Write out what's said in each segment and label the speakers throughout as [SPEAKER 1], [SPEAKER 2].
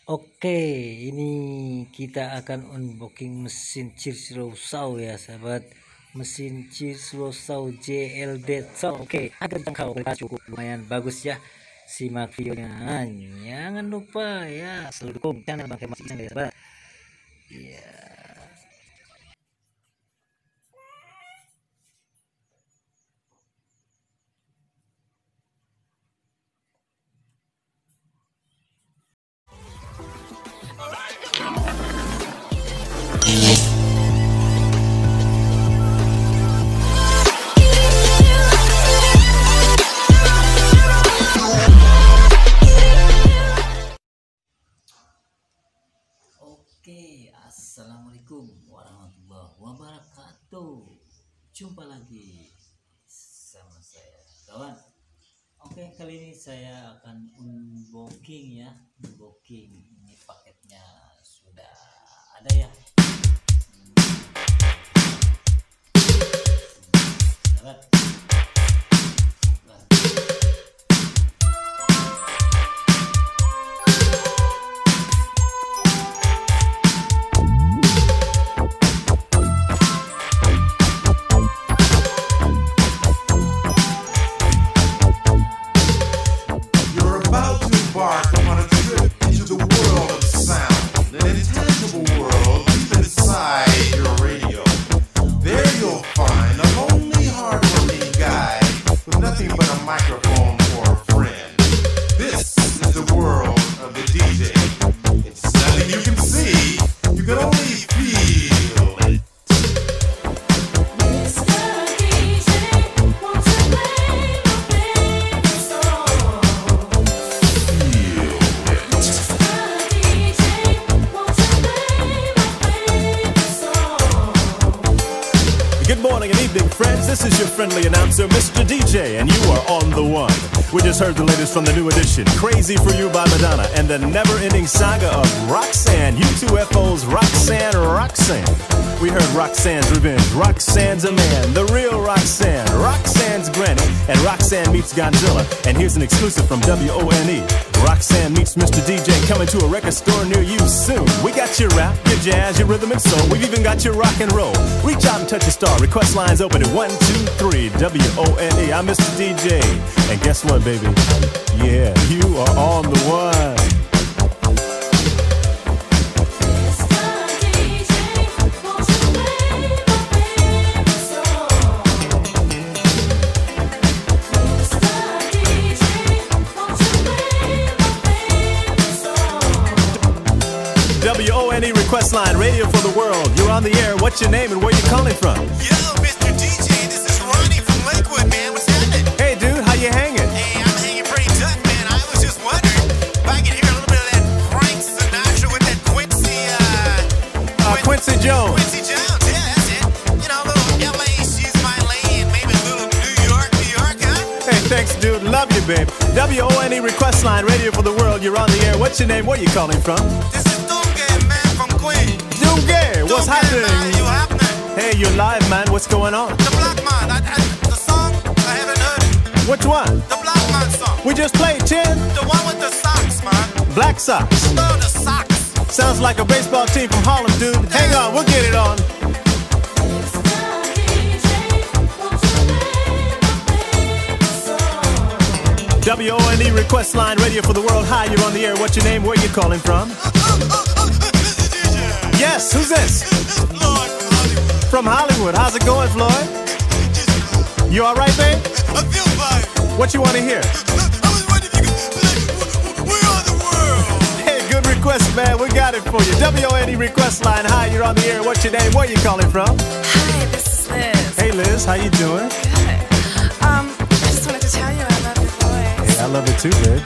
[SPEAKER 1] Oke, ini kita akan unboxing mesin CIRCULAR SAW ya sahabat. Mesin CIRCULAR SAW JLD. Oke, ada terjangkau, kualitas cukup, lumayan bagus ya. Simak videonya. Jangan lupa ya selalu dukung channel Bang Kemas ya sahabat. Ya. Oke, assalamualaikum warahmatullahi wabarakatuh. Jumpa lagi sama saya, kawan. Oke, kali ini saya akan unboxing ya. Unboxing ini paketnya sudah ada ya. Sahabat.
[SPEAKER 2] Good morning and evening, friends. This is your friendly announcer, Mr. DJ, and you are on the one. We just heard the latest from the new edition, Crazy for You by Madonna, and the never-ending saga of Roxanne, U2FO's Roxanne, Roxanne. We heard Roxanne's Revenge, Roxanne's a Man, the real Roxanne, Roxanne's Granny, and Roxanne meets Godzilla. And here's an exclusive from WONE. Roxanne meets Mr. DJ coming to a record store near you soon. We got your rap, your jazz, your rhythm and soul. We've even got your rock and roll. Reach out and touch a star. Request lines open at 123 WONE. I'm Mr. DJ. And guess what, baby? Yeah, you are on the one. WONE request line, radio for the world. You're on the air. What's your name and where you calling from?
[SPEAKER 3] Yo, Mr. DJ, this is Ronnie from Lakewood, man. What's happening?
[SPEAKER 2] Hey, dude, how you hanging?
[SPEAKER 3] Hey, I'm hanging pretty tough, man. I was just wondering if I could hear a little bit of that Frank Sinatra with that Quincy
[SPEAKER 2] Jones.
[SPEAKER 3] Quincy Jones, yeah, that's it. You know, a little LA, she's my lane. Maybe a little New York, huh?
[SPEAKER 2] Hey, thanks, dude. Love you, babe. WONE request line, radio for the world. You're on the air. What's your name? Where you calling from?
[SPEAKER 3] This is Tukang, man, from Queens.
[SPEAKER 2] Dunga, what's happening?
[SPEAKER 3] Man, you happening?
[SPEAKER 2] Hey, you're live, man. What's going on?
[SPEAKER 3] The Black Man, the song, I haven't heard it.
[SPEAKER 2] Which one?
[SPEAKER 3] The Black Man song.
[SPEAKER 2] We just played, Chin.
[SPEAKER 3] The one with the socks, man.
[SPEAKER 2] Black Sox.
[SPEAKER 3] No, the socks.
[SPEAKER 2] Sounds like a baseball team from Harlem, dude. Hang on, we'll get it on. WONE request line, radio for the world. Hi, you're on the air. What's your name? Where you calling from? Yes, who's this?
[SPEAKER 3] Floyd
[SPEAKER 2] From Hollywood. How's it going, Floyd? You all right, babe?
[SPEAKER 3] I feel fine.
[SPEAKER 2] What you want to hear?
[SPEAKER 3] I was wondering if you could play We're on the World.
[SPEAKER 2] Hey, good request, man. We got it for you. WONE request line. Hi, you're on the air. What's your name? Where you calling from?
[SPEAKER 4] Hi, this is Liz.
[SPEAKER 2] Hey, Liz. How you doing?
[SPEAKER 4] Good. I just wanted to tell you I love your voice.
[SPEAKER 2] Hey, I love it too, babe.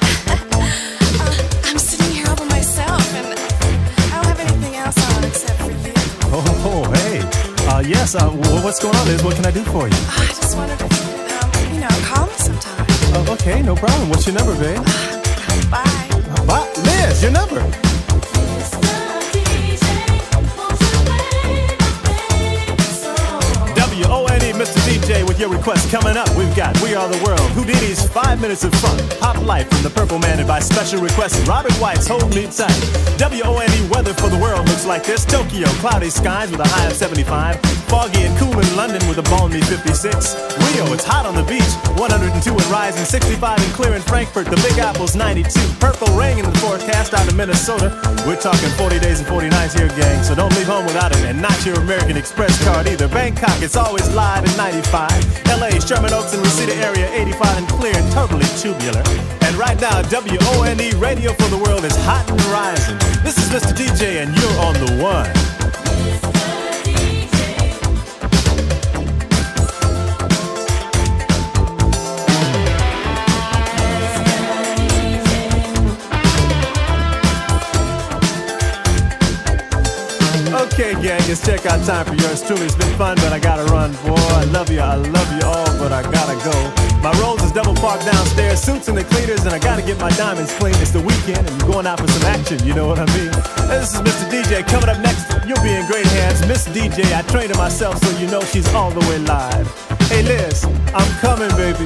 [SPEAKER 4] I'm sitting here all by myself, and I don't have anything else on except for you.
[SPEAKER 2] Oh, hey. Yes, what's going on, Liz? What can I do for you?
[SPEAKER 4] I just wondered if you could, call me sometime.
[SPEAKER 2] Oh, okay, no problem. What's your number, babe?
[SPEAKER 4] Bye.
[SPEAKER 2] Bye. Liz, your number. WONE, Mr. DJ, with your request coming up. We've got We Are of the world. Houdini's 5 minutes of fun. Pop Life from the Purple Man and by special request, Robert White's Hold Me Tight. WONE weather for the world looks like this. Tokyo, cloudy skies with a high of 75. Foggy and cool in London with a balmy 56. Rio, it's hot on the beach, 102 and rising. 65 and clear in Frankfurt, the Big Apple's 92. Purple rain in the forecast out of Minnesota. We're talking 40 days and 40 nights here, gang, so don't leave home without it. And not your American Express card either. Bangkok, it's always live at 95. LA, Sherman Oaks and Reseda area, 85 and clear and totally tubular. And right now, WONE Radio for the World is hot and rising. This is Mr. DJ and you're on the one. Okay, gang, it's checkout time for yours truly. It's been fun, but I gotta run, boy. I love you all, but I gotta go. My rolls is double parked downstairs, suits and the cleaners, and I gotta get my diamonds clean. It's the weekend, and we're going out for some action, you know what I mean? This is Mr. DJ. Coming up next, you'll be in great hands. Miss DJ, I trained her myself, so you know she's all the way live. Hey, Liz, I'm coming, baby.